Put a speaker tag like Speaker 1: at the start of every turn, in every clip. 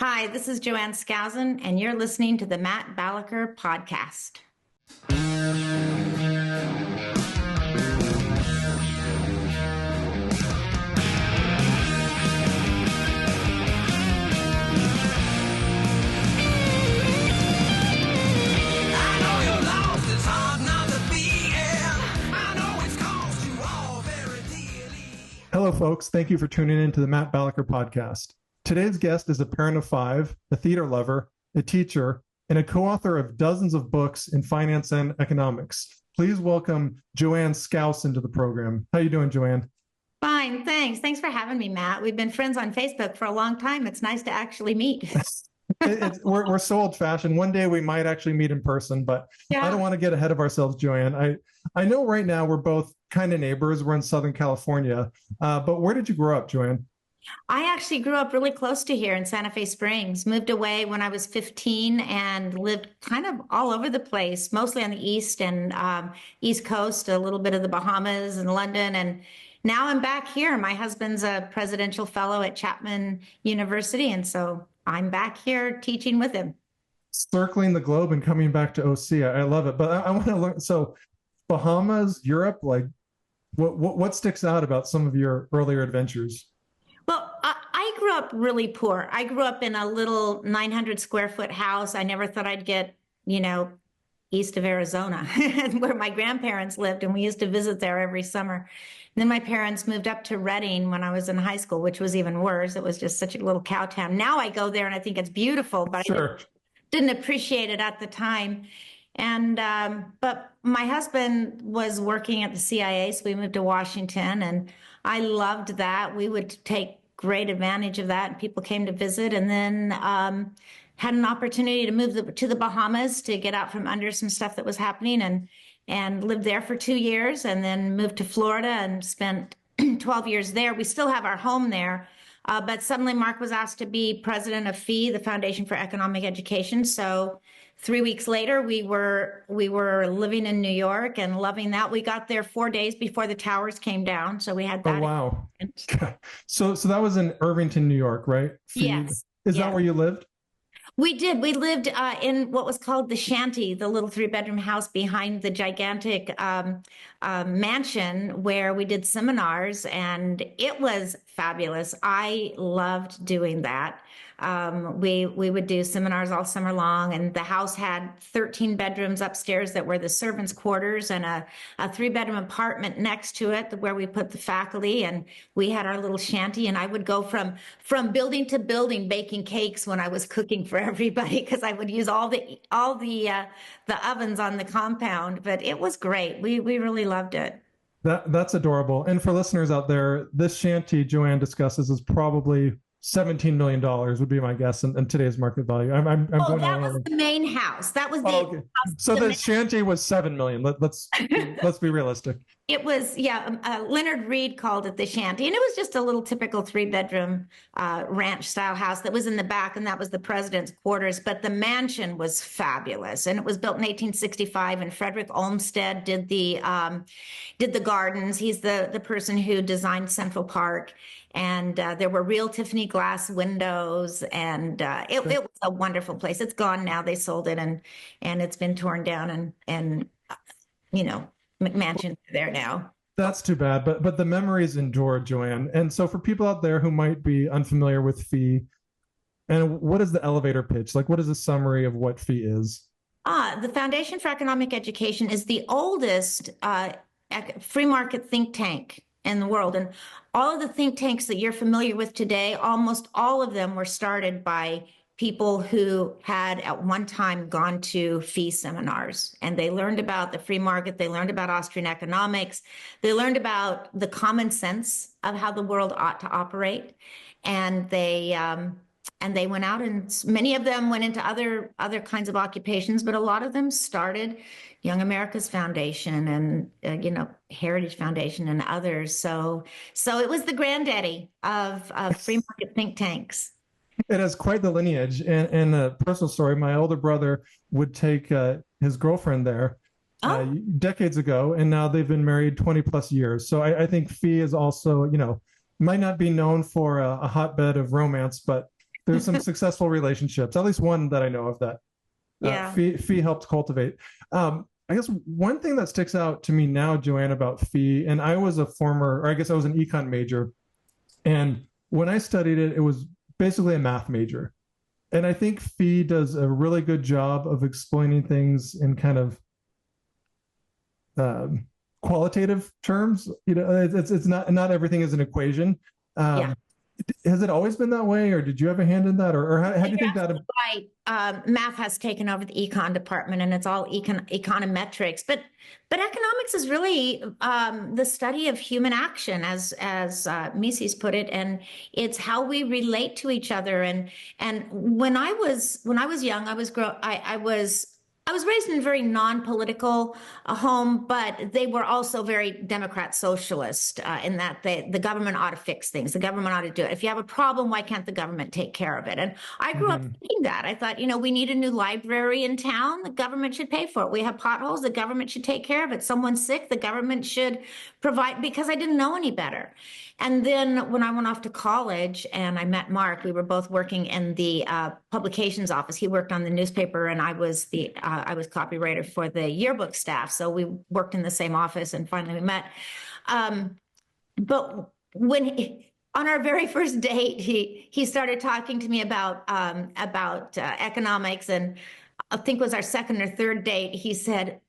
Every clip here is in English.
Speaker 1: Hi, this is Ann Skousen, and you're listening to the Matt Balaker Podcast.
Speaker 2: Hello, folks. Thank you for tuning in to the Matt Balaker Podcast. Today's guest is a parent of five, a theater lover, a teacher, and a co-author of dozens of books in finance and economics. Please welcome Ann Skousen to the program. How are you doing, Ann?
Speaker 1: Fine, thanks. Thanks for having me, Matt. We've been friends on Facebook for a long time. It's nice to actually meet.
Speaker 2: We're so old-fashioned. One day we might actually meet in person, but yeah. I don't want to get ahead of ourselves, Ann. I know right now we're both kind of neighbors. We're in Southern California, but where did you grow up, Ann?
Speaker 1: I actually grew up really close to here in Santa Fe Springs, moved away when I was 15 and lived kind of all over the place, mostly on the East and East Coast, a little bit of the Bahamas and London. And now I'm back here. My husband's a presidential fellow at Chapman University. And so I'm back here teaching with him.
Speaker 2: Circling the globe and coming back to OC. I love it. But I want to learn. So Bahamas, Europe, like what sticks out about some of your earlier adventures?
Speaker 1: Well, I grew up really poor. I grew up in a little 900 square foot house. I never thought I'd get, east of Arizona, where my grandparents lived, and we used to visit there every summer. And then my parents moved up to Redding when I was in high school, which was even worse. It was just such a little cow town. Now I go there and I think it's beautiful, but
Speaker 2: sure.
Speaker 1: I didn't appreciate it at the time. And but my husband was working at the CIA, so we moved to Washington, and I loved that. We would take great advantage of that, and people came to visit. And then had an opportunity to move to the Bahamas to get out from under some stuff that was happening, and lived there for 2 years, and then moved to Florida and spent 12 years there. We still have our home there. But suddenly Mark was asked to be president of FEE, the Foundation for Economic Education. So 3 weeks later, we were living in New York and loving that. We got there 4 days before the towers came down. So we had that.
Speaker 2: Oh, wow. So that was in Irvington, New York, right? FEE.
Speaker 1: Yes.
Speaker 2: Is that where you lived?
Speaker 1: We did. We lived in what was called the shanty, the little 3-bedroom house behind the gigantic mansion where we did seminars, and it was fabulous. I loved doing that. We would do seminars all summer long, and the house had 13 bedrooms upstairs that were the servants' quarters, and a 3-bedroom apartment next to it where we put the faculty, and we had our little shanty. And I would go from building to building baking cakes when I was cooking for everybody, because I would use all the ovens on the compound. But it was great. We really loved it.
Speaker 2: That's adorable. And for listeners out there, this shanty Ann discusses is probably $17 million would be my guess in today's market value. I'm going
Speaker 1: that was the main house. That was the
Speaker 2: okay.
Speaker 1: house.
Speaker 2: So the shanty was $7 million. Let's be realistic.
Speaker 1: It was, Leonard Reed called it the shanty, and it was just a little typical 3-bedroom ranch style house that was in the back, and that was the president's quarters. But the mansion was fabulous, and it was built in 1865. And Frederick Olmsted did the gardens. He's the person who designed Central Park. And there were real Tiffany glass windows, and it was a wonderful place. It's gone now. They sold it, and it's been torn down, and McMansion's there now.
Speaker 2: That's too bad, but the memories endure, Ann. And so for people out there who might be unfamiliar with FEE, and what is the elevator pitch? Like, what is a summary of what FEE is?
Speaker 1: The Foundation for Economic Education is the oldest free market think tank in the world. And all of the think tanks that you're familiar with today, almost all of them were started by people who had at one time gone to FEE seminars, and they learned about the free market. They learned about Austrian economics. They learned about the common sense of how the world ought to operate. And they went out, and many of them went into other kinds of occupations, but a lot of them started Young America's Foundation and Heritage Foundation and others. So it was the granddaddy of free market think tanks.
Speaker 2: It has quite the lineage. And a personal story, my older brother would take his girlfriend there decades ago, and now they've been married 20 plus years. So I think FEE is also, might not be known for a hotbed of romance, but there's some successful relationships, at least one that I know of that
Speaker 1: Yeah.
Speaker 2: Fee helped cultivate. I guess one thing that sticks out to me now, Joanne, about Fee, and I was a former, or I guess I was an econ major, and when I studied it, it was basically a math major. And I think Fee does a really good job of explaining things in kind of qualitative terms. You know, it's not everything is an equation.
Speaker 1: Yeah.
Speaker 2: Has it always been that way, or did you have a hand in that, or how do you think that?
Speaker 1: Right. Math has taken over the econ department, and it's all econometrics. But economics is really the study of human action, as Mises put it, and it's how we relate to each other. And when I was young, I was raised in a very non-political home, but they were also very Democrat socialist in that the government ought to fix things. The government ought to do it. If you have a problem, why can't the government take care of it? And I grew up thinking that. I thought, we need a new library in town. The government should pay for it. We have potholes. The government should take care of it. Someone's sick. The government should provide, because I didn't know any better. And then when I went off to college and I met Mark, we were both working in the publications office. He worked on the newspaper, and I was copywriter for the yearbook staff. So we worked in the same office, and finally we met. But on our very first date, he started talking to me about economics, and I think it was our second or third date. He said,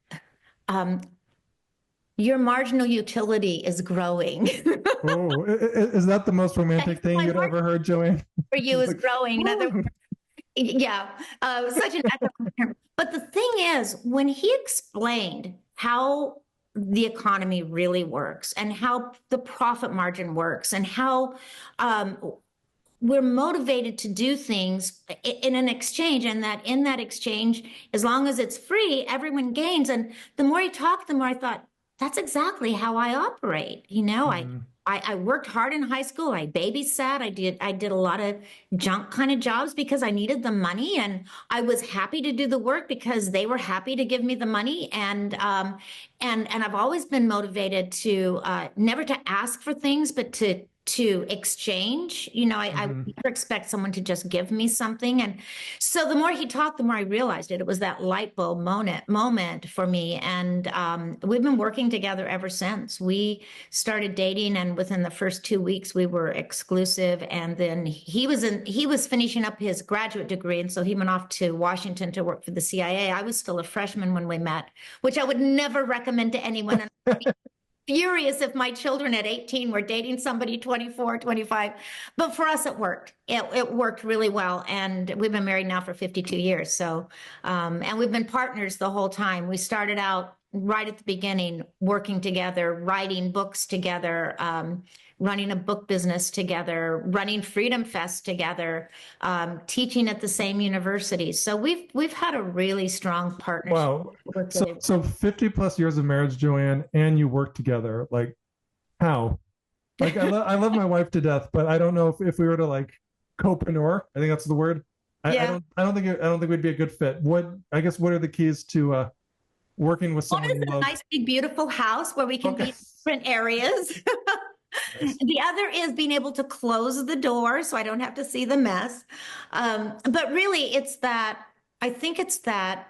Speaker 1: your marginal utility is growing.
Speaker 2: Oh, is that the most romantic thing you'd ever heard, Joanne?
Speaker 1: For you is growing. In other words, yeah, such an economic term. But the thing is, when he explained how the economy really works and how the profit margin works and how we're motivated to do things in an exchange, and that in that exchange, as long as it's free, everyone gains. And the more he talked, the more I thought, that's exactly how I operate. I worked hard in high school. I babysat. I did a lot of junk kind of jobs because I needed the money, and I was happy to do the work because they were happy to give me the money. And I've always been motivated to never to ask for things, but to exchange. I would never expect someone to just give me something. And so the more he talked, the more I realized it. It was that light bulb moment for me. And we've been working together ever since. We started dating, and within the first 2 weeks, we were exclusive. And then he was finishing up his graduate degree, and so he went off to Washington to work for the CIA. I was still a freshman when we met, which I would never recommend to anyone. Furious if my children at 18 were dating somebody 24, 25. But for us, it worked. It worked really well. And we've been married now for 52 years. So, and we've been partners the whole time. We started out right at the beginning, working together, writing books together, running a book business together, running Freedom Fest together, teaching at the same university. So we've had a really strong partnership.
Speaker 2: Wow. So 50 plus years of marriage, Joanne, and you work together. Like, how? Like, I love my wife to death, but I don't know if we were to like copreneur, I think that's the word. I don't think we'd be a good fit. What are the keys to working with someone?
Speaker 1: One is a nice, big, beautiful house where we can be in different areas. The other is being able to close the door so I don't have to see the mess. But really, I think it's that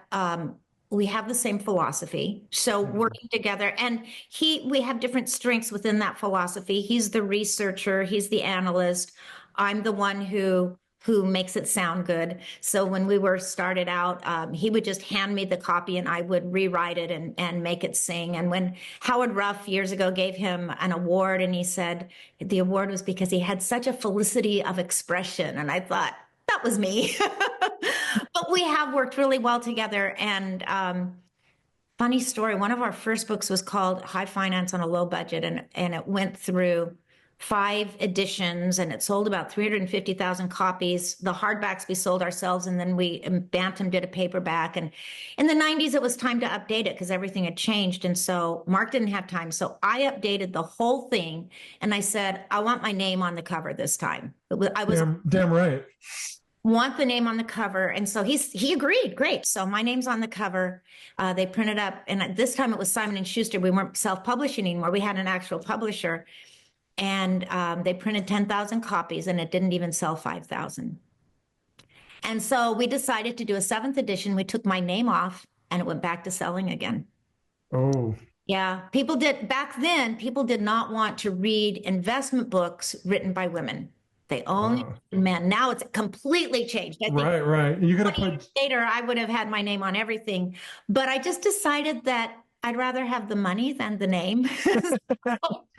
Speaker 1: we have the same philosophy. So working together, and we have different strengths within that philosophy. He's the researcher, he's the analyst. I'm the one who makes it sound good. So when we were started out, he would just hand me the copy and I would rewrite it and make it sing. And when Howard Ruff years ago gave him an award, and he said the award was because he had such a felicity of expression. And I thought, that was me. But we have worked really well together. And funny story, one of our first books was called High Finance on a Low Budget. And it went through 5 editions, and it sold about 350,000 copies. The hardbacks we sold ourselves, and then Bantam did a paperback. And in the 90s, it was time to update it because everything had changed. And so Mark didn't have time. So I updated the whole thing, and I said, I want my name on the cover this time. I was
Speaker 2: damn right.
Speaker 1: Want the name on the cover. And so he agreed. Great. So my name's on the cover. They printed up, and at this time it was Simon & Schuster. We weren't self-publishing anymore. We had an actual publisher. And they printed 10,000 copies, and it didn't even sell 5,000. And so we decided to do a 7th edition. We took my name off and it went back to selling again.
Speaker 2: Oh,
Speaker 1: Yeah, back then, people did not want to read investment books written by women. They only
Speaker 2: wow.
Speaker 1: men. Now it's completely changed. I think
Speaker 2: Right. You got to
Speaker 1: 20 years
Speaker 2: put
Speaker 1: later, I would have had my name on everything. But I just decided that I'd rather have the money than the name.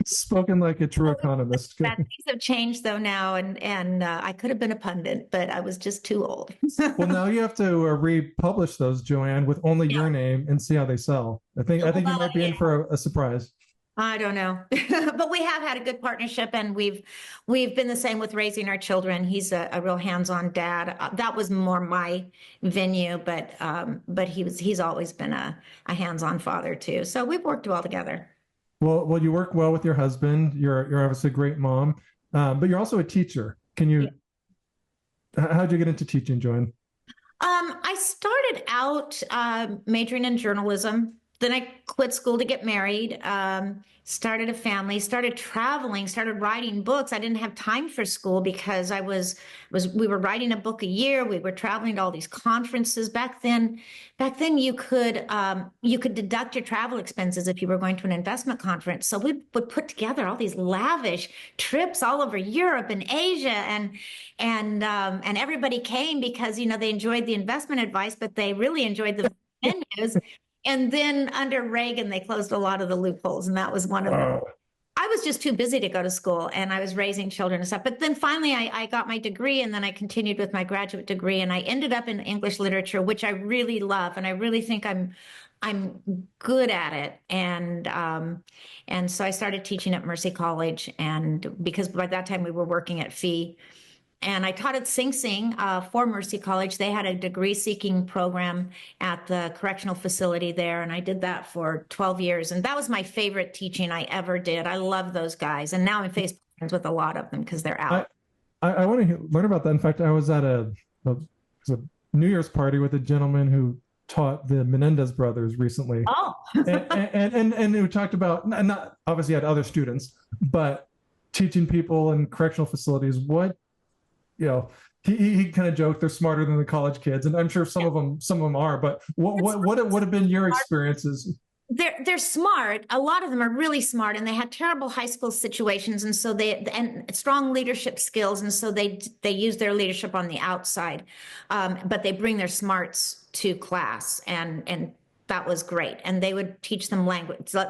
Speaker 2: spoken like a true economist.
Speaker 1: That things have changed though now, and I could have been a pundit, but I was just too old.
Speaker 2: Well, now you have to republish those, Joanne, with only
Speaker 1: Yeah.
Speaker 2: your name and see how they sell. I think you might be in for a surprise.
Speaker 1: I don't know, but we have had a good partnership, and we've been the same with raising our children. He's a real hands-on dad. That was more my venue, but he's always been a hands-on father too. So we've worked well together.
Speaker 2: Well, you work well with your husband. You're obviously a great mom, but you're also a teacher. Can you? How'd you get into teaching, Joanne?
Speaker 1: I started out majoring in journalism. Then I quit school to get married, started a family, started traveling, started writing books. I didn't have time for school because we were writing a book a year. We were traveling to all these conferences. Back then you could deduct your travel expenses if you were going to an investment conference. So we would put together all these lavish trips all over Europe and Asia, and everybody came because, they enjoyed the investment advice, but they really enjoyed the venues. And then under Reagan, they closed a lot of the loopholes, and that was one of them. I was just too busy to go to school, and I was raising children and stuff. But then finally, I got my degree, and then I continued with my graduate degree, and I ended up in English literature, which I really love, and I really think I'm good at it. And so I started teaching at Mercy College, and because by that time we were working at Fee. And I taught at Sing Sing for Mercy College. They had a degree-seeking program at the correctional facility there, and I did that for 12 years. And that was my favorite teaching I ever did. I love those guys. And now I'm Facebook friends with a lot of them because they're out.
Speaker 2: I want to learn about that. In fact, I was at a New Year's party with a gentleman who taught the Menendez brothers recently.
Speaker 1: Oh.
Speaker 2: and who talked about, not obviously had other students, but teaching people in correctional facilities he kind of joked they're smarter than the college kids, and I'm sure some of them are. But what have been your experiences?
Speaker 1: They're smart. A lot of them are really smart, and they had terrible high school situations, and so and strong leadership skills, and so they use their leadership on the outside, but they bring their smarts to class, and that was great. And they would teach them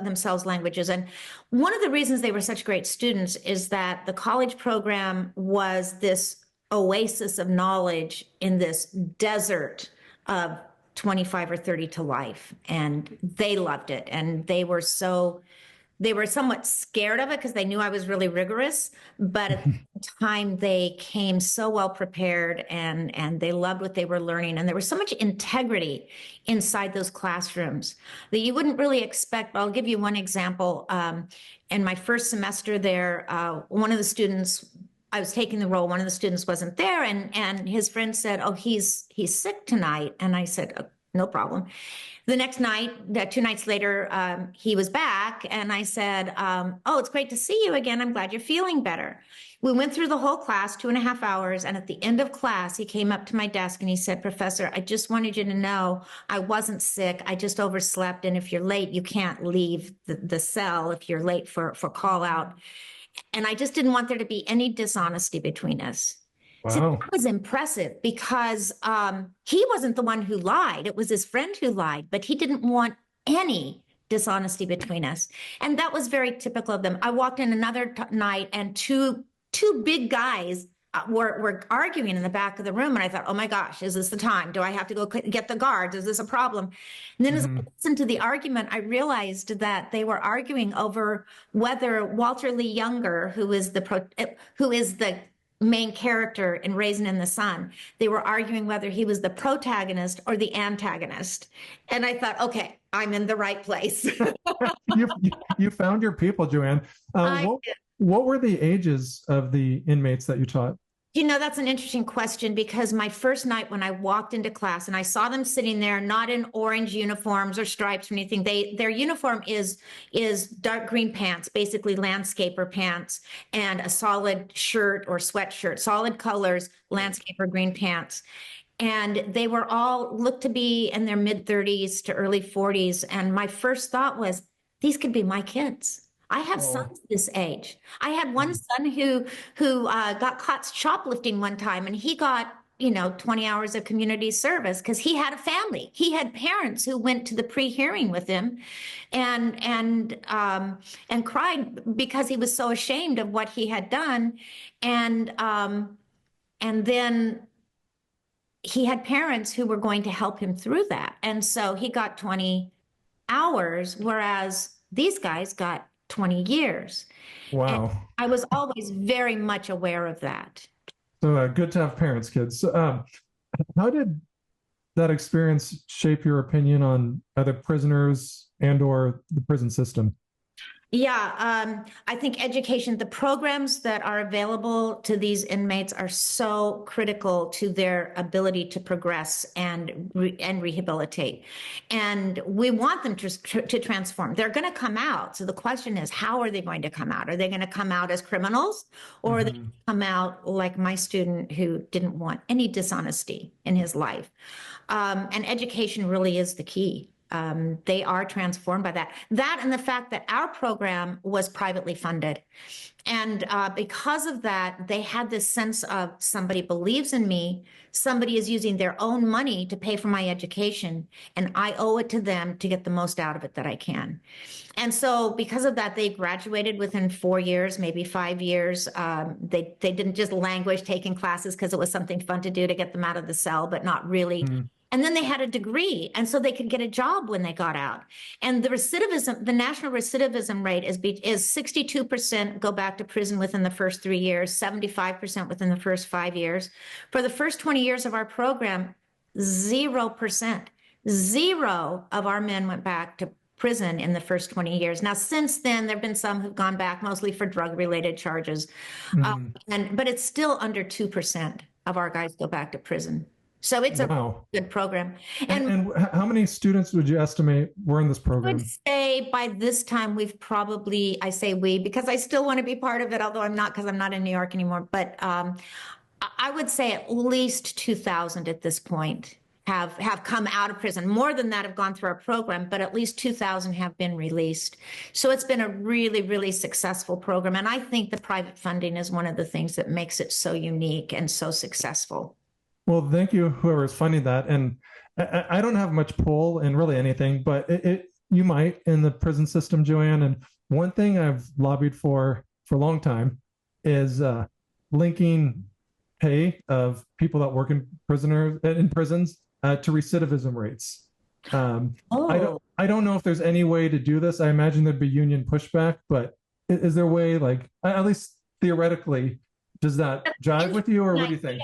Speaker 1: themselves languages. And one of the reasons they were such great students is that the college program was this oasis of knowledge in this desert of 25 or 30 to life. And they loved it. And they were somewhat scared of it because they knew I was really rigorous. But at the time, they came so well prepared, and they loved what they were learning. And there was so much integrity inside those classrooms that you wouldn't really expect. But I'll give you one example. In my first semester there, one of the students, I was taking the role. One of the students wasn't there, and his friend said, "Oh, he's sick tonight." And I said, "Oh, no problem." The next night, 2 nights later, he was back, and I said, "Oh, it's great to see you again. I'm glad you're feeling better." We went through the whole class, 2.5 hours, and at the end of class, he came up to my desk and he said, "Professor, I just wanted you to know I wasn't sick. I just overslept, and if you're late, you can't leave the cell if you're late for call out. And I just didn't want there to be any dishonesty between us."
Speaker 2: Wow.
Speaker 1: So that was impressive because he wasn't the one who lied. It was his friend who lied, but he didn't want any dishonesty between us. And that was very typical of them. I walked in another night, and two big guys were arguing in the back of the room. And I thought, oh my gosh, is this the time? Do I have to go get the guards? Is this a problem? And then as I listened to the argument, I realized that they were arguing over whether Walter Lee Younger, who is the main character in Raisin in the Sun, they were arguing whether he was the protagonist or the antagonist. And I thought, okay, I'm in the right place.
Speaker 2: you found your people, Joanne. What were the ages of the inmates that you taught?
Speaker 1: That's an interesting question, because my first night when I walked into class and I saw them sitting there, not in orange uniforms or stripes or anything, their uniform is dark green pants, basically landscaper pants, and a solid shirt or sweatshirt, solid colors, landscaper green pants. And they were all looked to be in their mid 30s to early 40s. And my first thought was, these could be my kids. I have sons this age. I had one son who got caught shoplifting one time, and he got 20 hours of community service because he had a family. He had parents who went to the pre-hearing with him, and cried because he was so ashamed of what he had done, and then he had parents who were going to help him through that, and so he got 20 hours, whereas these guys got 20 years.
Speaker 2: Wow.
Speaker 1: And I was always very much aware of that.
Speaker 2: So good to have parents, kids. So, how did that experience shape your opinion on either prisoners and or the prison system?
Speaker 1: Yeah, I think education, the programs that are available to these inmates are so critical to their ability to progress and rehabilitate. And we want them to transform. They're going to come out. So the question is, how are they going to come out? Are they going to come out as criminals, or are they going to come out like my student who didn't want any dishonesty in his life? And education really is the key. They are transformed by that. That and the fact that our program was privately funded. And because of that, they had this sense of somebody believes in me, somebody is using their own money to pay for my education, and I owe it to them to get the most out of it that I can. And so because of that, they graduated within 4 years, maybe 5 years. They didn't just languish taking classes because it was something fun to do to get them out of the cell, but not really. And then they had a degree, and so they could get a job when they got out. And the recidivism, the national recidivism rate is 62% go back to prison within the first 3 years, 75% within the first 5 years. For the first 20 years of our program, 0%, zero of our men went back to prison in the first 20 years. Now, since then, there have been some who've gone back, mostly for drug-related charges. But it's still under 2% of our guys go back to prison. So it's a good program.
Speaker 2: And how many students would you estimate were in this program?
Speaker 1: I would say by this time we've probably, I say we, because I still want to be part of it, although I'm not, because I'm not in New York anymore. But I would say at least 2,000 at this point have come out of prison. More than that have gone through our program, but at least 2,000 have been released. So it's been a really, really successful program. And I think the private funding is one of the things that makes it so unique and so successful.
Speaker 2: Well, thank you, whoever is funding that. And I don't have much pull in really anything, but you might in the prison system, Joanne. And one thing I've lobbied for a long time is linking pay of people that work in prisons to recidivism rates. I don't know if there's any way to do this. I imagine there'd be union pushback, but is there a way, like, at least theoretically, does that jive with you, or what do you think?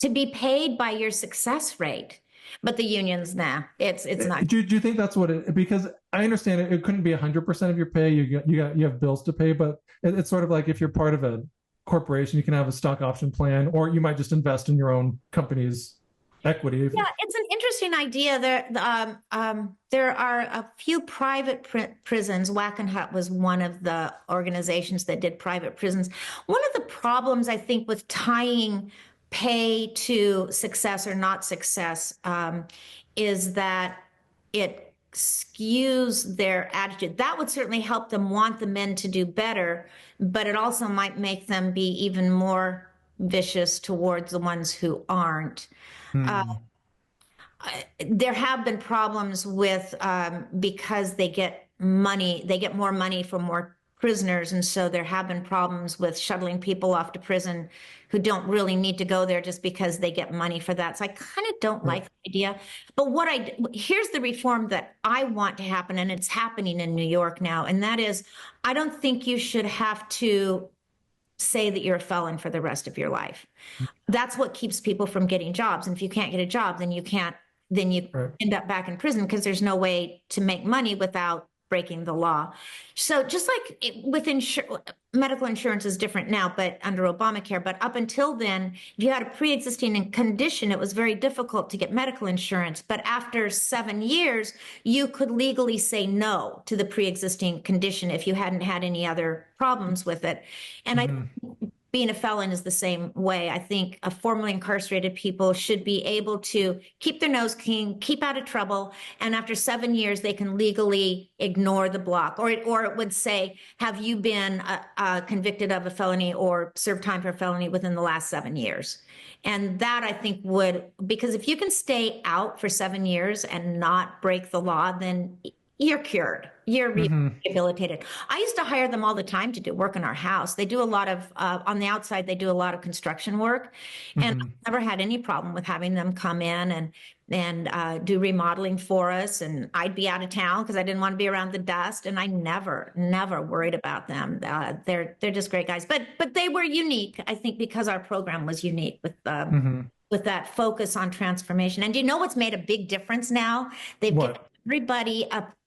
Speaker 1: To be paid by your success rate, but the unions, it's not.
Speaker 2: Do you think that's what it? Because I understand it couldn't be 100% of your pay. You have bills to pay, but it's sort of like if you're part of a corporation, you can have a stock option plan, or you might just invest in your own company's equity.
Speaker 1: Yeah, it's an interesting idea. There are a few private prisons. Wackenhut was one of the organizations that did private prisons. One of the problems, I think, with tying pay to success or not success is that it skews their attitude. That would certainly help them want the men to do better, but it also might make them be even more vicious towards the ones who aren't. There have been problems with because they get more money for more prisoners, and so there have been problems with shuttling people off to prison who don't really need to go there just because they get money for that. So I kind of don't like the idea. But here's the reform that I want to happen, and it's happening in New York now, and that is, I don't think you should have to say that you're a felon for the rest of your life. That's what keeps people from getting jobs. And if you can't get a job, then you end up back in prison, because there's no way to make money without breaking the law. So just like with medical insurance is different now, but under Obamacare, but up until then, if you had a pre-existing condition, it was very difficult to get medical insurance. But after 7 years, you could legally say no to the pre-existing condition if you hadn't had any other problems with it. And being a felon is the same way. I think formerly incarcerated people should be able to keep their nose clean, keep out of trouble, and after 7 years, they can legally ignore the block. Or it would say, have you been convicted of a felony or served time for a felony within the last 7 years? And that, I think, because if you can stay out for 7 years and not break the law, then you're cured. You're rehabilitated. I used to hire them all the time to do work in our house. They do a lot of, on the outside, they do a lot of construction work. And I've never had any problem with having them come in and do remodeling for us. And I'd be out of town because I didn't want to be around the dust. And I never worried about them. They're just great guys. But they were unique, I think, because our program was unique with that focus on transformation. And do you know what's made a big difference now? They've given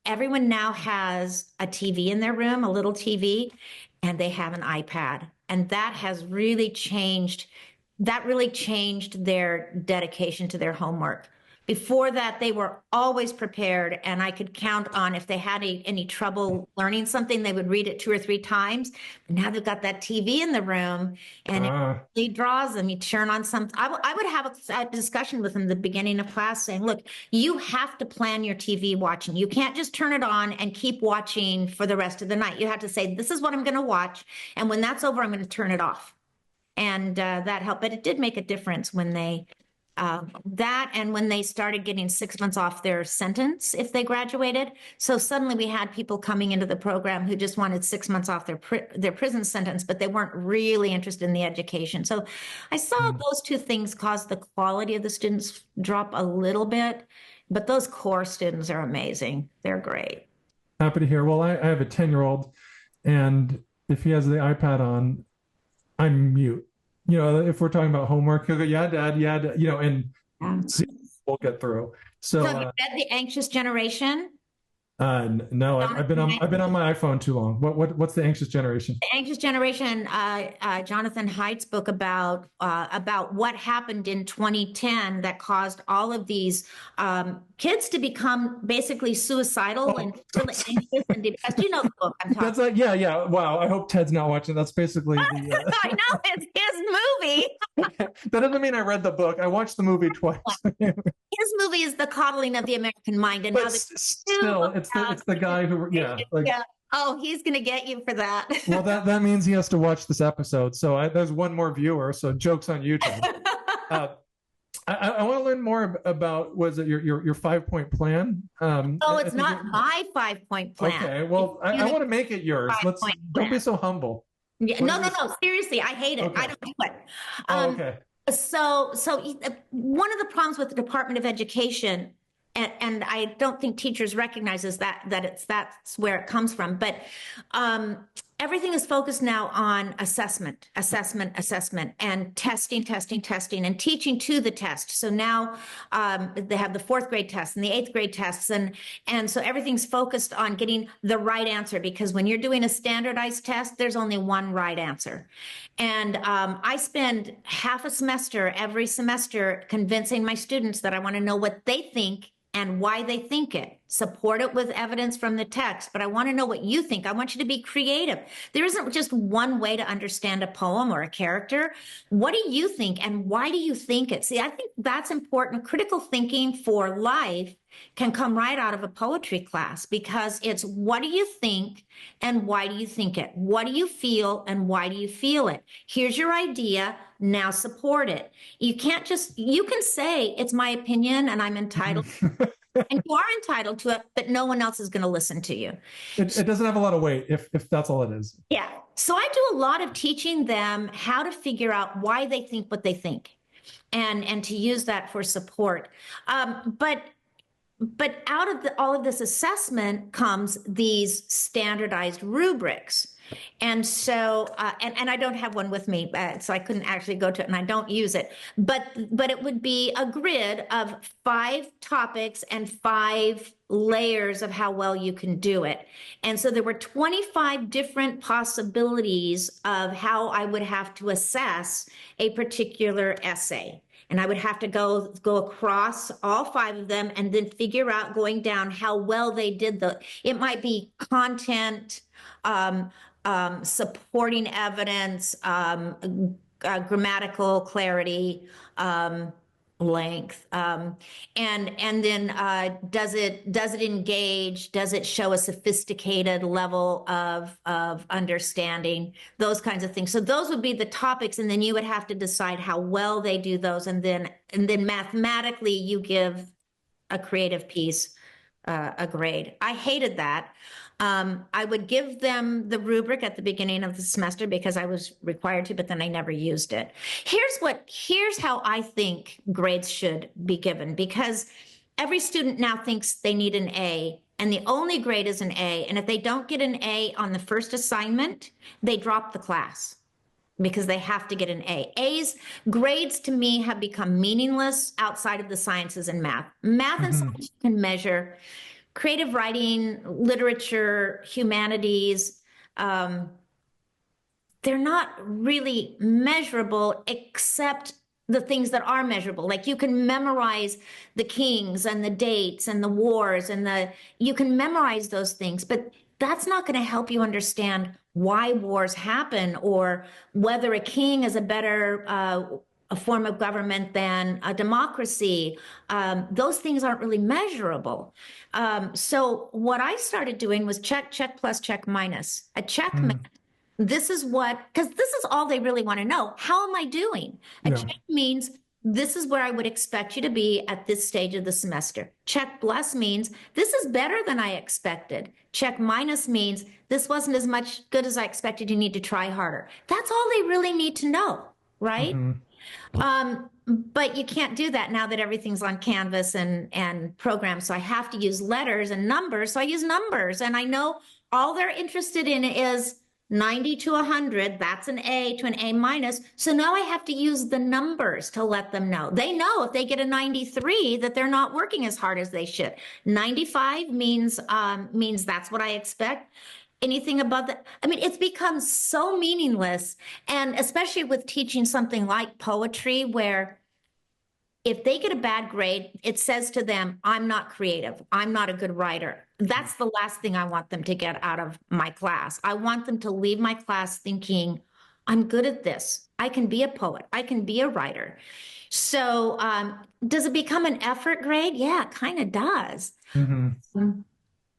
Speaker 1: everyone now has a TV in their room, a little TV, and they have an iPad. And that has really changed. That really changed their dedication to their homework. Before that, they were always prepared, and I could count on if they had any trouble learning something, they would read it 2 or 3 times. But now they've got that TV in the room, and it really draws them. You turn on something. I would have a discussion with them at the beginning of class saying, look, you have to plan your TV watching. You can't just turn it on and keep watching for the rest of the night. You have to say, this is what I'm going to watch, and when that's over, I'm going to turn it off. And that helped. But it did make a difference when they and when they started getting 6 months off their sentence if they graduated. So suddenly we had people coming into the program who just wanted 6 months off their prison sentence, but they weren't really interested in the education. So I saw those 2 things cause the quality of the students drop a little bit, but those core students are amazing. They're great.
Speaker 2: Happy to hear. Well, I have a 10-year-old, and if he has the iPad on, I'm mute. You know, if we're talking about homework, he'll go, yeah, Dad, you know, and we'll get through. So
Speaker 1: have you read The Anxious Generation?
Speaker 2: No, I've been on my iPhone too long. What's The Anxious Generation?
Speaker 1: The Anxious Generation, Jonathan Haidt's book about what happened in 2010 that caused all of these kids to become basically suicidal and anxious and depressed. You know the book I'm talking about.
Speaker 2: Yeah. Wow. I hope Ted's not watching. That's basically
Speaker 1: I know, it's his movie.
Speaker 2: That doesn't mean I read the book. I watched the movie twice.
Speaker 1: His movie is the coddling of the American mind, and
Speaker 2: but still, it's the guy who,
Speaker 1: Oh, he's going to get you for that.
Speaker 2: Well, that means he has to watch this episode. So there's one more viewer. So joke's on you, Ted. I want to learn more about, was it your 5-point plan?
Speaker 1: It's not my 5-point plan.
Speaker 2: Okay, well, I want to make it yours. Don't be so humble.
Speaker 1: Yeah, no. Seriously, I hate it. Okay. I don't do it.
Speaker 2: Okay.
Speaker 1: So one of the problems with the Department of Education, and I don't think teachers recognizes that's where it comes from, but everything is focused now on assessment, and testing, and teaching to the test. So now they have the 4th grade tests and the 8th grade tests, and so everything's focused on getting the right answer, because when you're doing a standardized test, there's only one right answer. And I spend half a semester every semester convincing my students that I want to know what they think and why they think it. Support it with evidence from the text, but I want to know what you think. I want you to be creative. There isn't just one way to understand a poem or a character. What do you think, and why do you think it? See, I think that's important. Critical thinking for life can come right out of a poetry class, because it's what do you think and why do you think it? What do you feel and why do you feel it? Here's your idea. Now support it. You can say it's my opinion and I'm entitled and you are entitled to it, but no one else is going to listen to you.
Speaker 2: It doesn't have a lot of weight if that's all it is.
Speaker 1: Yeah. So I do a lot of teaching them how to figure out why they think what they think, and to use that for support. But out of all of this assessment comes these standardized rubrics. And so, and I don't have one with me, so I couldn't actually go to it, and I don't use it. But it would be a grid of 5 topics and 5 layers of how well you can do it. And so there were 25 different possibilities of how I would have to assess a particular essay. And I would have to go across all 5 of them and then figure out, going down, how well they did it might be content, supporting evidence, grammatical clarity, length, and then does it engage? Does it show a sophisticated level of understanding? Those kinds of things. So those would be the topics, and then you would have to decide how well they do those, and then mathematically you give a creative piece a grade. I hated that. I would give them the rubric at the beginning of the semester because I was required to, but then I never used it. Here's how I think grades should be given, because every student now thinks they need an A, and the only grade is an A. And if they don't get an A on the first assignment, they drop the class because they have to get an A. Grades to me have become meaningless outside of the sciences and math. Math and science can measure. Creative writing, literature, humanities, they're not really measurable except the things that are measurable. Like you can memorize the kings and the dates and the wars and you can memorize those things, but that's not going to help you understand why wars happen or whether a king is a better a form of government than a democracy. Those things aren't really measurable. So what I started doing was check plus, check minus. A check meant this is because this is all they really want to know. How am I doing? A check means this is where I would expect you to be at this stage of the semester. Check plus means this is better than I expected. Check minus means this wasn't as much good as I expected. You need to try harder. That's all they really need to know, right? But you can't do that now that everything's on Canvas and programs. So I have to use letters and numbers. So I use numbers, and I know all they're interested in is 90 to 100. That's an A to an A minus. So now I have to use the numbers to let them know. They know if they get a 93 that they're not working as hard as they should. 95 means that's what I expect. Anything above that, I mean, it's become so meaningless. And especially with teaching something like poetry, where if they get a bad grade, it says to them, I'm not creative. I'm not a good writer. That's the last thing I want them to get out of my class. I want them to leave my class thinking, I'm good at this. I can be a poet. I can be a writer. So does it become an effort grade? Yeah, it kind of does.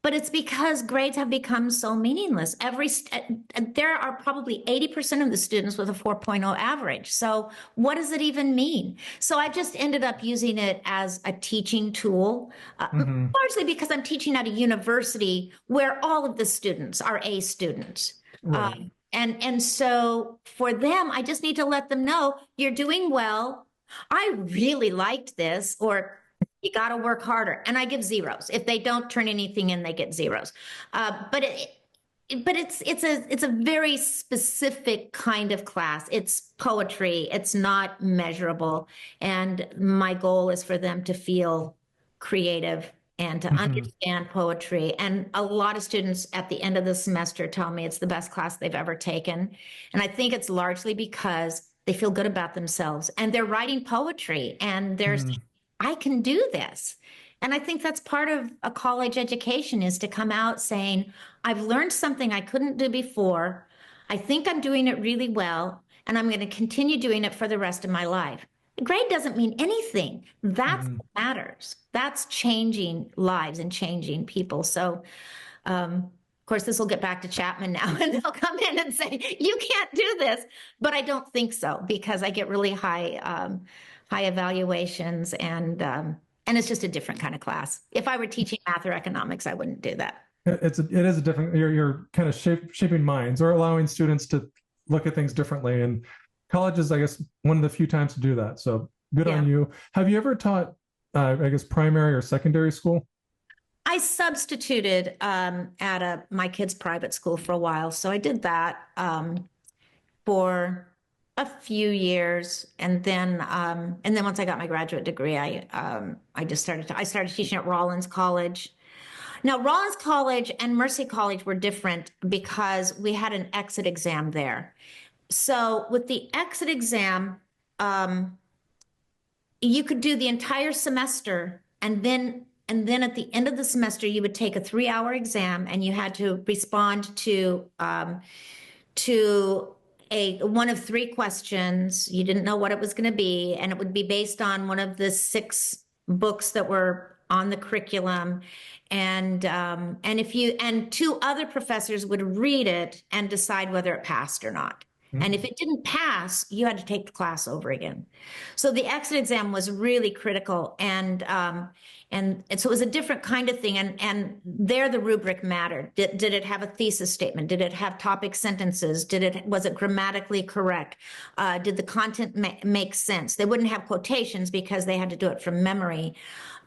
Speaker 1: But it's because grades have become so meaningless. There are probably 80% of the students with a 4.0 average. So what does it even mean? So I just ended up using it as a teaching tool, largely because I'm teaching at a university where all of the students are A students. Right. And so for them, I just need to let them know you're doing well. I really liked this, or you got to work harder. And I give zeros. If they don't turn anything in, they get zeros. But it's a very specific kind of class. It's poetry. It's not measurable. And my goal is for them to feel creative and to understand poetry. And a lot of students at the end of the semester tell me it's the best class they've ever taken. And I think it's largely because they feel good about themselves and they're writing poetry and they're I can do this. And I think that's part of a college education, is to come out saying, I've learned something I couldn't do before. I think I'm doing it really well, and I'm going to continue doing it for the rest of my life. The grade doesn't mean anything. That's what matters. That's changing lives and changing people. So, of course, this will get back to Chapman now, and they'll come in and say, you can't do this. But I don't think so, because I get really high evaluations, and it's just a different kind of class. If I were teaching math or economics, I wouldn't do that.
Speaker 2: It is a different, you're kind of shaping minds or allowing students to look at things differently. And college is, I guess, one of the few times to do that. So good on you. Have you ever taught, I guess, primary or secondary school?
Speaker 1: I substituted at my kid's private school for a while. So I did that for a few years, and then once I got my graduate degree, I started teaching at Rollins College. Now, Rollins College and Mercy College were different because we had an exit exam there. So with the exit exam, you could do the entire semester, and then And then at the end of the semester, you would take a 3-hour exam, and you had to respond to one of 3 questions. You didn't know what it was going to be, and it would be based on one of the 6 books that were on the curriculum. And 2 other professors would read it and decide whether it passed or not. Mm-hmm. And if it didn't pass, you had to take the class over again. So the exit exam was really critical, and so it was a different kind of thing. And there the rubric mattered. Did it have a thesis statement? Did it have topic sentences? Was it grammatically correct? Did the content make sense? They wouldn't have quotations because they had to do it from memory.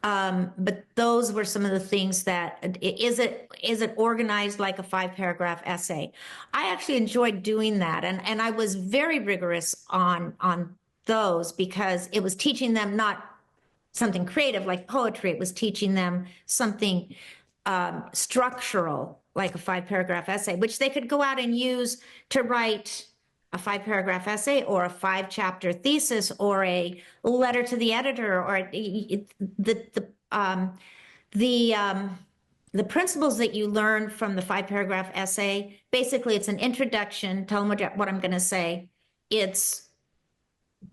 Speaker 1: But those were some of the things that, is it organized like a 5-paragraph essay? I actually enjoyed doing that. And I was very rigorous on those, because it was teaching them not something creative like poetry. It was teaching them something structural like a 5-paragraph essay, which they could go out and use to write a 5-paragraph essay or a 5-chapter thesis or a letter to the editor, or the principles that you learn from the 5-paragraph essay. Basically, it's an introduction. Tell them what I'm going to say. It's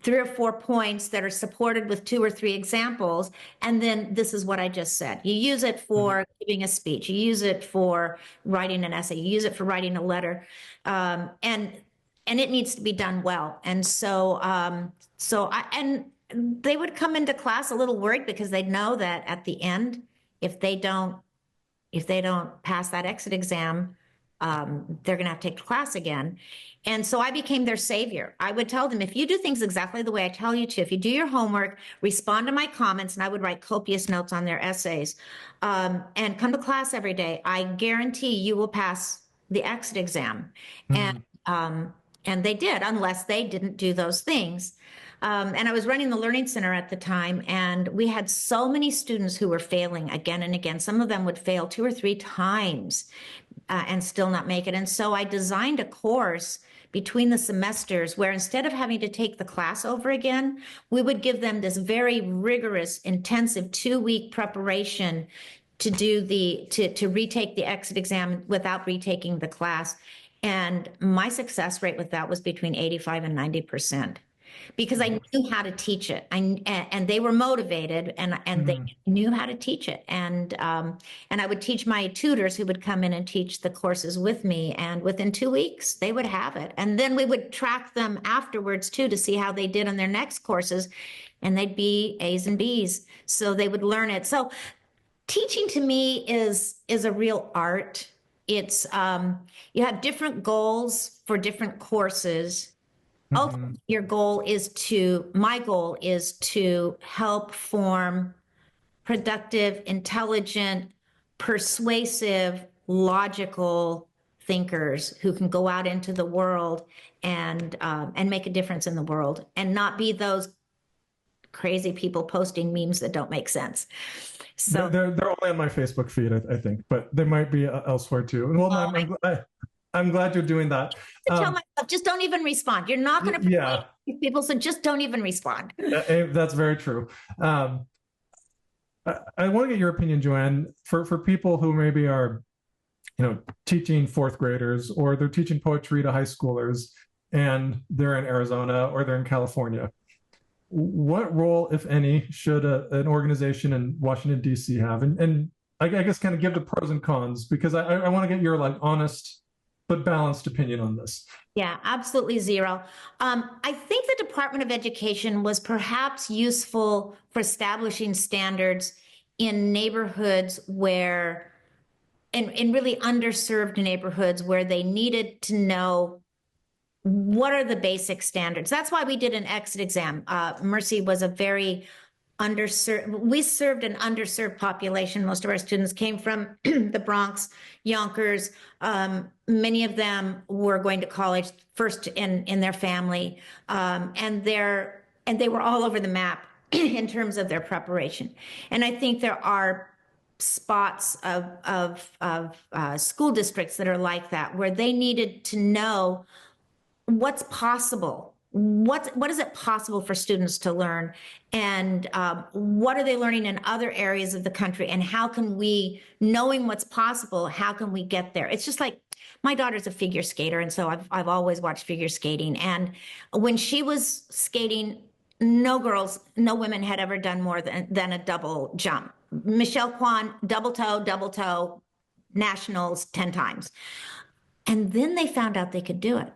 Speaker 1: 3 or 4 points that are supported with 2 or 3 examples. And then this is what I just said. You use it for giving a speech. You use it for writing an essay. You use it for writing a letter. And it needs to be done well. And so they would come into class a little worried, because they know that at the end, if they don't pass that exit exam, they're going to have to take the class again. And so I became their savior. I would tell them, if you do things exactly the way I tell you to, if you do your homework, respond to my comments, and I would write copious notes on their essays, and come to class every day, I guarantee you will pass the exit exam. And they did, unless they didn't do those things. And I was running the Learning Center at the time, and we had so many students who were failing again and again. Some of them would fail 2 or 3 times and still not make it. And so I designed a course between the semesters where, instead of having to take the class over again, we would give them this very rigorous, intensive 2-week preparation to retake the exit exam without retaking the class. And my success rate with that was between 85 and 90%. Because I knew how to teach it, and they were motivated, and they knew how to teach it, and I would teach my tutors who would come in and teach the courses with me, and within 2 weeks they would have it, and then we would track them afterwards too to see how they did on their next courses, and they'd be A's and B's, so they would learn it. So teaching to me is a real art. It's you have different goals for different courses. Ultimately, my goal is to help form productive, intelligent, persuasive, logical thinkers who can go out into the world and make a difference in the world, and not be those crazy people posting memes that don't make sense. So
Speaker 2: they're only on my Facebook feed, I think, but they might be elsewhere too. Well, I'm glad you're doing that.
Speaker 1: I tell myself, just don't even respond. You're not going to persuade people, so just don't even respond.
Speaker 2: That's very true. I want to get your opinion, Joanne, for people who maybe are, teaching 4th graders, or they're teaching poetry to high schoolers, and they're in Arizona or they're in California. What role, if any, should an organization in Washington, D.C. have? And I guess kind of give the pros and cons, because I want to get your honest but balanced opinion on this.
Speaker 1: Yeah, absolutely zero. I think the Department of Education was perhaps useful for establishing standards in neighborhoods where, in really underserved neighborhoods, where they needed to know what are the basic standards. That's why we did an exit exam. Mercy was a very underserved, we served an underserved population. Most of our students came from the Bronx, Yonkers. Many of them were going to college first in their family, and they were all over the map in terms of their preparation. And I think there are spots of school districts that are like that, where they needed to know what's possible what is it possible for students to learn, and what are they learning in other areas of the country, and how can we, knowing what's possible, how can we get there? It's just like my daughter's a figure skater, and so I've always watched figure skating. And when she was skating, no women had ever done more than a double jump. Michelle Kwan, double toe, nationals 10 times. And then they found out they could do it.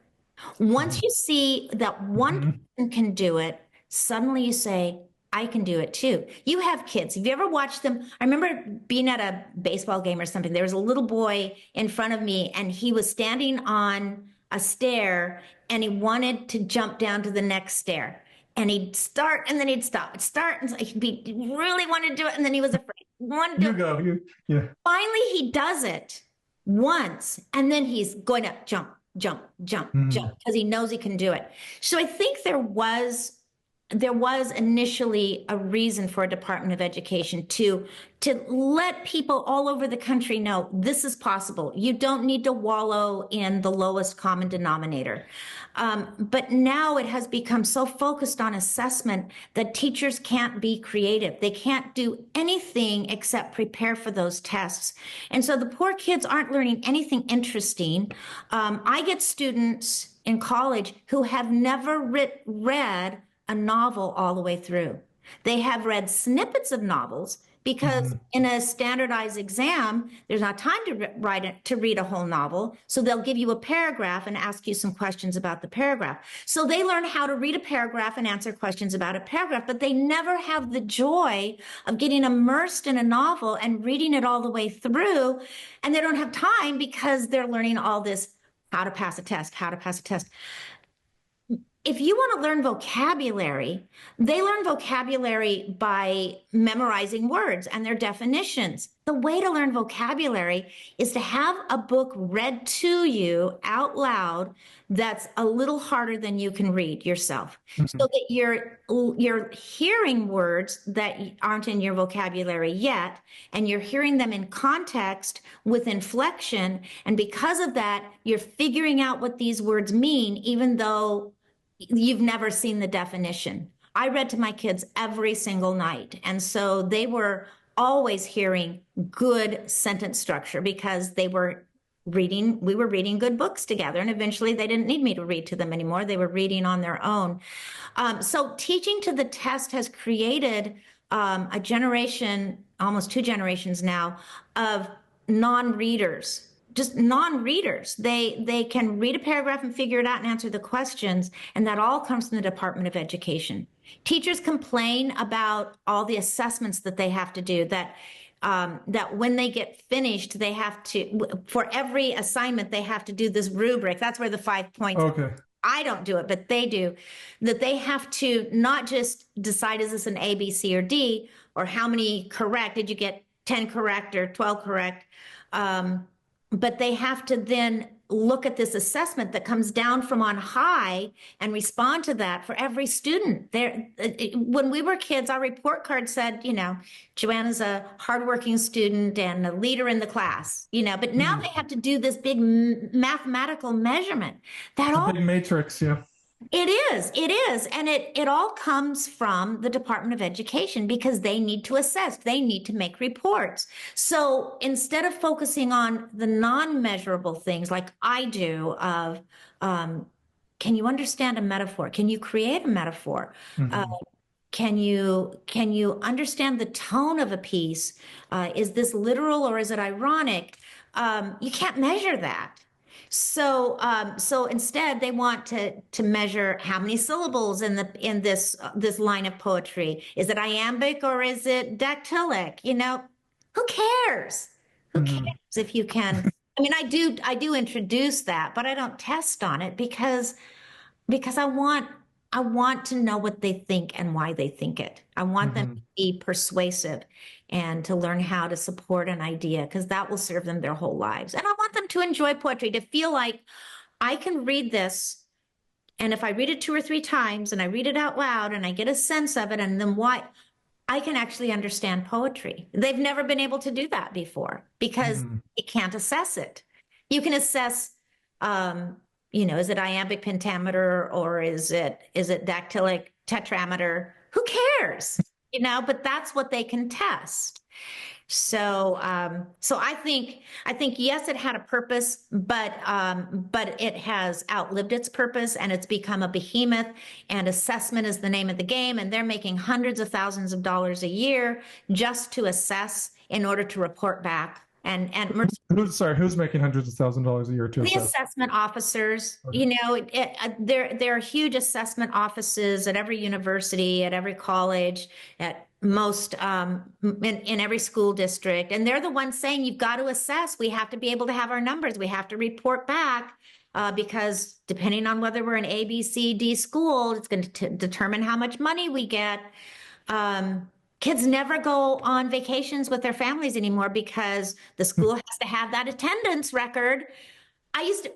Speaker 1: Once you see that one person can do it, suddenly you say, I can do it too. You have kids. Have you ever watched them? I remember being at a baseball game or something. There was a little boy in front of me, and he was standing on a stair, and he wanted to jump down to the next stair. And he'd start, and then he'd stop. Start, and he'd really want to do it, and then he was afraid.
Speaker 2: Yeah.
Speaker 1: Finally, he does it once, and then he's going to jump, because he knows he can do it. So I think there was initially a reason for a Department of Education to let people all over the country know this is possible. You don't need to wallow in the lowest common denominator. But now it has become so focused on assessment that teachers can't be creative. They can't do anything except prepare for those tests. And so the poor kids aren't learning anything interesting. I get students in college who have never read a novel all the way through. They have read snippets of novels because in a standardized exam, there's not time to read a whole novel. So they'll give you a paragraph and ask you some questions about the paragraph. So they learn how to read a paragraph and answer questions about a paragraph, but they never have the joy of getting immersed in a novel and reading it all the way through. And they don't have time because they're learning all this, how to pass a test. If you want to learn vocabulary, they learn vocabulary by memorizing words and their definitions. The way to learn vocabulary is to have a book read to you out loud that's a little harder than you can read yourself, so that you're hearing words that aren't in your vocabulary yet, and you're hearing them in context with inflection. And because of that, you're figuring out what these words mean, even though you've never seen the definition. I read to my kids every single night. And so they were always hearing good sentence structure because we were reading good books together. And eventually they didn't need me to read to them anymore. They were reading on their own. So teaching to the test has created a generation, almost 2 generations now, of non-readers. Just non-readers. They can read a paragraph and figure it out and answer the questions. And that all comes from the Department of Education. Teachers complain about all the assessments that they have to do, that when they get finished, they have to, for every assignment, they have to do this rubric. That's where the 5 points.
Speaker 2: Okay.
Speaker 1: I don't do it, but they do. That they have to not just decide, is this an A, B, C, or D, or how many correct? Did you get 10 correct or 12 correct? But they have to then look at this assessment that comes down from on high and respond to that for every student. When we were kids, our report card said, Joanna's a hardworking student and a leader in the class, but now they have to do this big mathematical measurement.
Speaker 2: Big matrix, yeah.
Speaker 1: It is. And it all comes from the Department of Education because they need to assess, they need to make reports. So instead of focusing on the non-measurable things like I do of, can you understand a metaphor? Can you create a metaphor? Can you understand the tone of a piece? Is this literal or is it ironic? You can't measure that. So instead, they want to measure how many syllables in this line of poetry. Is it iambic or is it dactylic? Who cares? Who cares if you can? I mean, I do introduce that, but I don't test on it because I want to know what they think and why they think it. I want them to be persuasive and to learn how to support an idea, because that will serve them their whole lives. And I want them to enjoy poetry, to feel like I can read this, and if I read it 2 or 3 times and I read it out loud and I get a sense of it, and then why, I can actually understand poetry. They've never been able to do that before because you can't assess it. You can assess is it iambic pentameter or is it dactylic tetrameter? Who cares? But that's what they can test. So, so I think yes, it had a purpose, but it has outlived its purpose and it's become a behemoth. And assessment is the name of the game, and they're making hundreds of thousands of dollars a year just to assess in order to report back. And
Speaker 2: who's making hundreds of thousands of dollars a year to
Speaker 1: the
Speaker 2: assess?
Speaker 1: assessment officers?
Speaker 2: Okay.
Speaker 1: There are huge assessment offices at every university, at every college, at most in every school district, and they're the ones saying you've got to assess. We have to be able to have our numbers. We have to report back because depending on whether we're an A, B, C, D school, it's going to determine how much money we get. Kids never go on vacations with their families anymore because the school has to have that attendance record. I used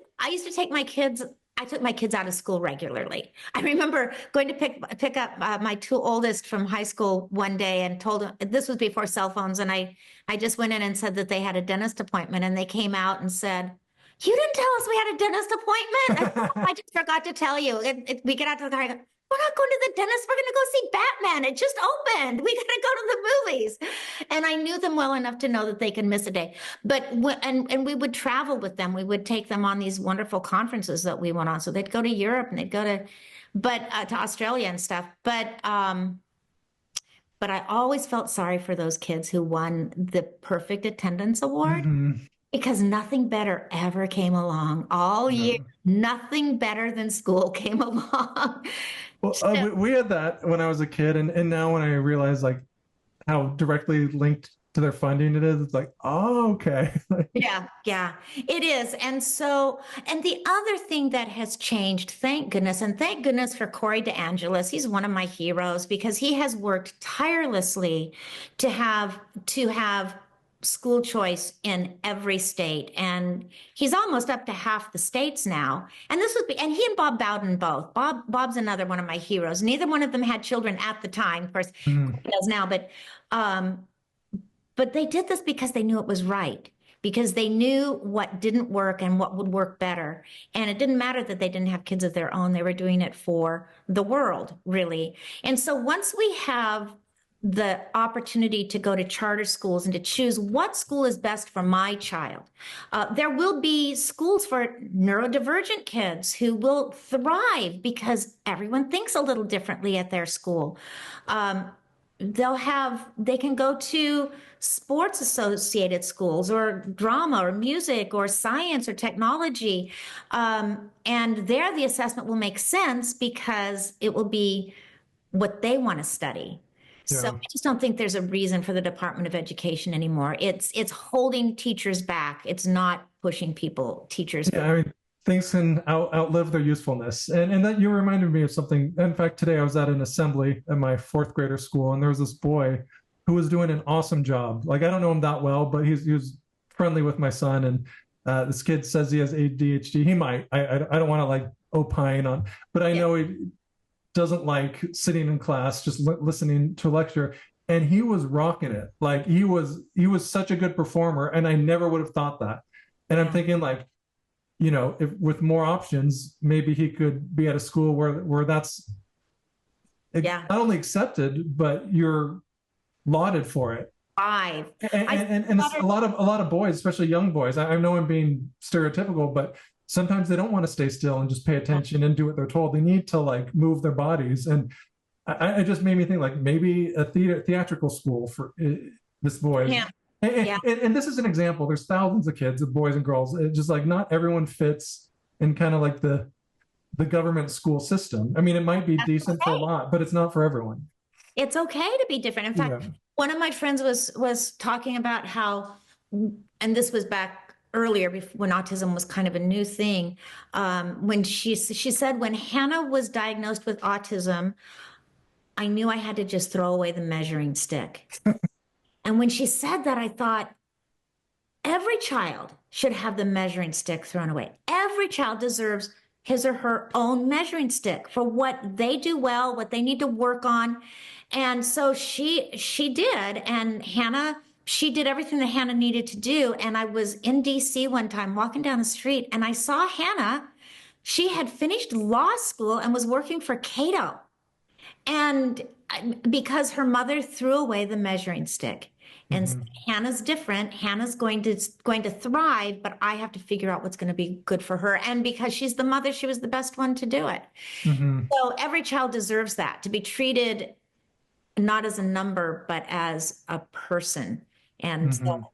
Speaker 1: to take my kids. I took my kids out of school regularly. I remember going to pick up my two oldest from high school one day and told them, this was before cell phones, and I just went in and said that they had a dentist appointment, and they came out and said, "You didn't tell us we had a dentist appointment." I just forgot to tell you. We get out to the car. I go, "We're not going to the dentist. We're going to go see Batman. It just opened. We got to go to the movies." And I knew them well enough to know that they can miss a day. But and we would travel with them. We would take them on these wonderful conferences that we went on. So they'd go to Europe and they'd go to Australia and stuff. But I always felt sorry for those kids who won the perfect attendance award.
Speaker 2: Mm-hmm.
Speaker 1: Because nothing better ever came along all year. Nothing better than school came along.
Speaker 2: Well, we had that when I was a kid, and now when I realize like how directly linked to their funding it is, it's like, oh, okay.
Speaker 1: Yeah, it is. And so, and the other thing that has changed, thank goodness for Corey DeAngelis. He's one of my heroes because he has worked tirelessly to have school choice in every state, and he's almost up to half the states now. And and he and Bob Bowden both. Bob's another one of my heroes. Neither one of them had children at the time. Of course, he does now, but they did this because they knew it was right, because they knew what didn't work and what would work better. And it didn't matter that they didn't have kids of their own. They were doing it for the world, really. And so once we have the opportunity to go to charter schools and to choose what school is best for my child. There will be schools for neurodivergent kids who will thrive because everyone thinks a little differently at their school. They can go to sports associated schools or drama or music or science or technology. And there the assessment will make sense because it will be what they want to study. Yeah. So I just don't think there's a reason for the Department of Education anymore. It's holding teachers back. It's not pushing teachers back.
Speaker 2: I mean, things can outlive their usefulness. And that you reminded me of something. In fact, today I was at an assembly at my fourth grader school, and there was this boy who was doing an awesome job. Like, I don't know him that well, but he was friendly with my son. And this kid says he has ADHD. He might. I don't want to like opine on, but I know he doesn't like sitting in class just listening to a lecture, and he was rocking it. Like he was such a good performer, and I never would have thought that. And I'm thinking, like, if with more options, maybe he could be at a school where that's not only accepted, but you're lauded for it. And it's a lot of boys, especially young boys. I know I'm being stereotypical, but sometimes they don't want to stay still and just pay attention and do what they're told. They need to like move their bodies. And it just made me think like maybe a theatrical school for this boy.
Speaker 1: Yeah.
Speaker 2: And this is an example. There's thousands of kids, of boys and girls. It's just like not everyone fits in kind of like the government school system. I mean, it might be decent for a lot, but it's not for everyone.
Speaker 1: It's okay to be different. In fact, one of my friends was talking about how, and this was back earlier when autism was kind of a new thing, when she said when Hannah was diagnosed with autism, I knew I had to just throw away the measuring stick. And when she said that, I thought every child should have the measuring stick thrown away. Every child deserves his or her own measuring stick for what they do well, what they need to work on. And so she did. And she did everything that Hannah needed to do. And I was in DC one time walking down the street and I saw Hannah. she had finished law school and was working for Cato. And because her mother threw away the measuring stick and said, Hannah's different. Hannah's going to thrive, but I have to figure out what's going to be good for her. And because she's the mother, she was the best one to do it. So every child deserves that, to be treated not as a number, but as a person. And so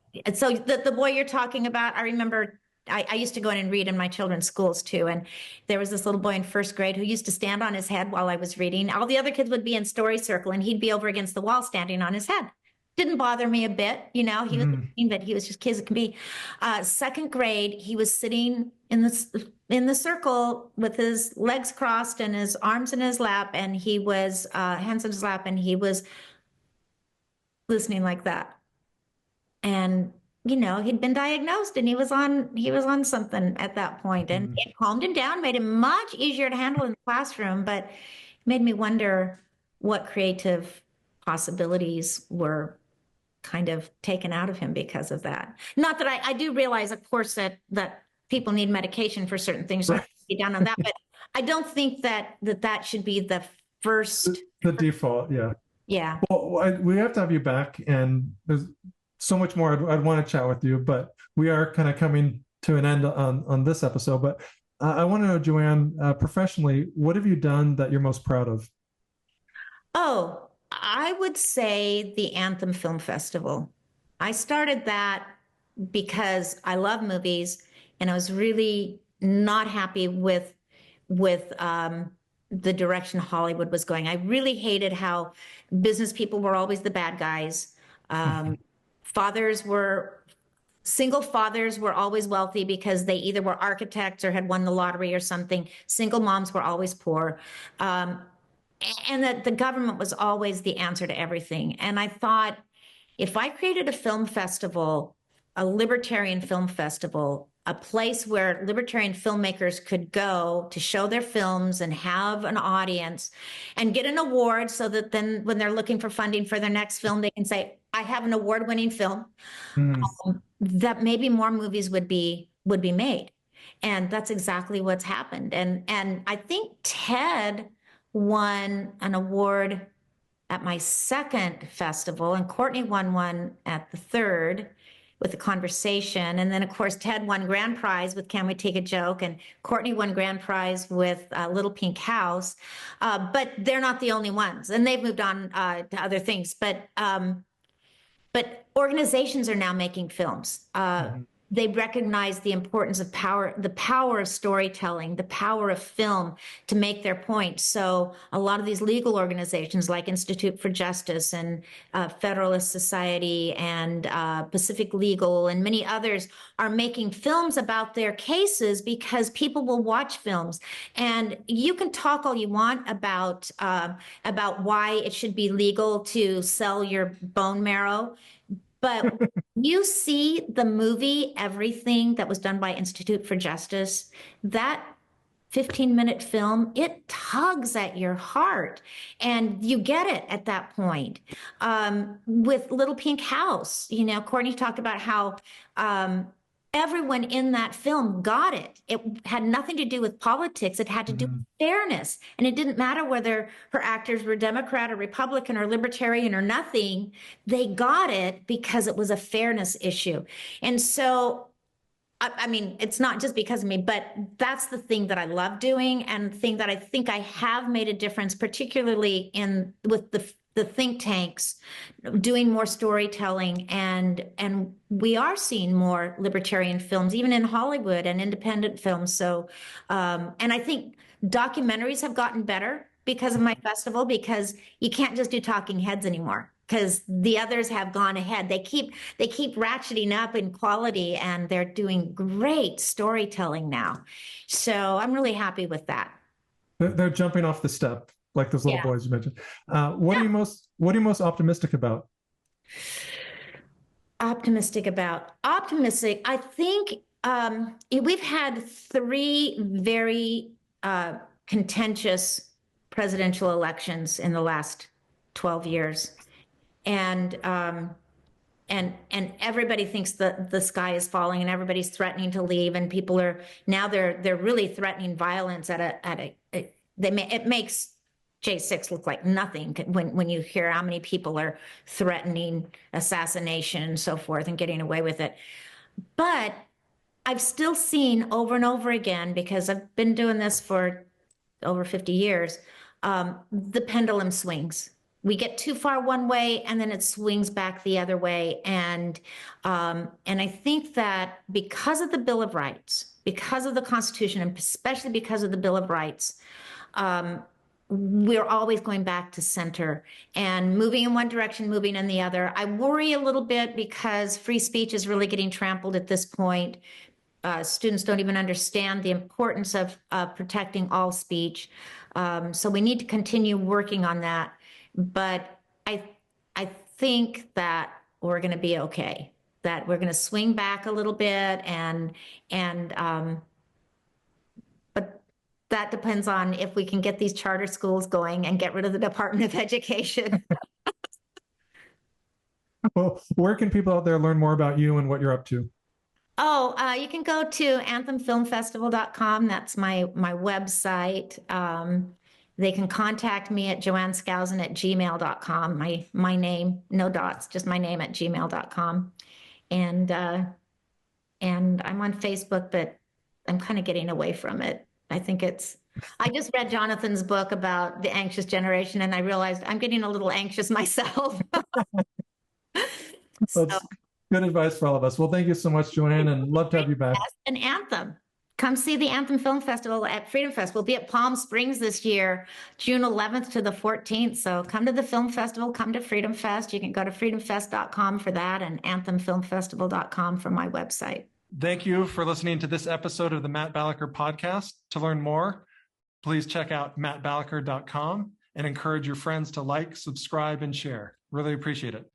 Speaker 1: the boy you're talking about, I remember I used to go in and read in my children's schools too. And there was this little boy in first grade who used to stand on his head while I was reading. All the other kids would be in story circle and he'd be over against the wall standing on his head. Didn't bother me a bit. He was 15, but he was just kids. It can be. Second grade, he was sitting in the circle with his legs crossed and his arms in his lap, and he was hands in his lap, and he was listening like that. And he'd been diagnosed and he was on something at that point, and it calmed him down, made him much easier to handle in the classroom, but made me wonder what creative possibilities were kind of taken out of him because of that. Not that I do realize, of course, that people need medication for certain things, so I have to be down on that, but I don't think that should be the first.
Speaker 2: The default, yeah.
Speaker 1: Yeah.
Speaker 2: Well, we have to have you back, and there's so much more I'd want to chat with you, but we are kind of coming to an end on this episode. But I want to know, Joanne, professionally, what have you done that you're most proud of?
Speaker 1: Oh, I would say the Anthem Film Festival. I started that because I love movies, and I was really not happy with the direction Hollywood was going. I really hated how business people were always the bad guys. Single fathers were always wealthy because they either were architects or had won the lottery or something. Single moms were always poor. And that the government was always the answer to everything. And I thought, if I created a film festival, a libertarian film festival, a place where libertarian filmmakers could go to show their films and have an audience and get an award, so that then when they're looking for funding for their next film, they can say, I have an award-winning film, that maybe more movies would be made. And that's exactly what's happened. And I think Ted won an award at my second festival, and Courtney won one at the third with The Conversation. And then, of course, Ted won grand prize with Can We Take a Joke? And Courtney won grand prize with Little Pink House. But they're not the only ones. And they've moved on to other things. But organizations are now making films. They recognize the importance of the power of storytelling, the power of film to make their point. So a lot of these legal organizations like Institute for Justice and Federalist Society and Pacific Legal and many others are making films about their cases because people will watch films. And you can talk all you want about why it should be legal to sell your bone marrow. But you see the movie, Everything, that was done by Institute for Justice, that 15-minute film, it tugs at your heart. And you get it at that point. With Little Pink House, Courtney talked about how everyone in that film got it. It had nothing to do with politics. It had to do with fairness. And it didn't matter whether her actors were Democrat or Republican or Libertarian or nothing. They got it because it was a fairness issue. And so, I mean, it's not just because of me, but that's the thing that I love doing, and the thing that I think I have made a difference, particularly with the think tanks, doing more storytelling, and we are seeing more libertarian films, even in Hollywood, and independent films. So, and I think documentaries have gotten better because of my festival, because you can't just do talking heads anymore, because the others have gone ahead. They keep ratcheting up in quality, and they're doing great storytelling now. So I'm really happy with that.
Speaker 2: They're jumping off the step, like those little boys you mentioned. What are you most optimistic about?
Speaker 1: Optimistic, I think we've had 3 very contentious presidential elections in the last 12 years. And and everybody thinks that the sky is falling and everybody's threatening to leave, and people are now they're really threatening violence it makes J6 look like nothing when you hear how many people are threatening assassination and so forth and getting away with it. But I've still seen over and over again, because I've been doing this for over 50 years, the pendulum swings. We get too far one way and then it swings back the other way. And I think that because of the Bill of Rights, because of the Constitution, and especially because of the Bill of Rights, we're always going back to center and moving in one direction, moving in the other. I worry a little bit because free speech is really getting trampled at this point. Students don't even understand the importance of protecting all speech. So we need to continue working on that. But I think that we're going to be okay, that we're going to swing back a little bit, but that depends on if we can get these charter schools going and get rid of the Department of Education.
Speaker 2: Well, where can people out there learn more about you and what you're up to?
Speaker 1: Oh, you can go to anthemfilmfestival.com. That's my website. They can contact me at joanneskousen@gmail.com. My name, no dots, just my name @gmail.com. And I'm on Facebook, but I'm kind of getting away from it. I just read Jonathan's book about the anxious generation, and I realized I'm getting a little anxious myself.
Speaker 2: That's good advice for all of us. Well, thank you so much, Joanne, and love to have you back.
Speaker 1: An Anthem. Come see the Anthem Film Festival at Freedom Fest. We'll be at Palm Springs this year, June 11th to the 14th. So come to the film festival, come to Freedom Fest. You can go to freedomfest.com for that and anthemfilmfestival.com for my website.
Speaker 2: Thank you for listening to this episode of the Matt Balaker Podcast. To learn more, please check out mattbalaker.com and encourage your friends to like, subscribe, and share. Really appreciate it.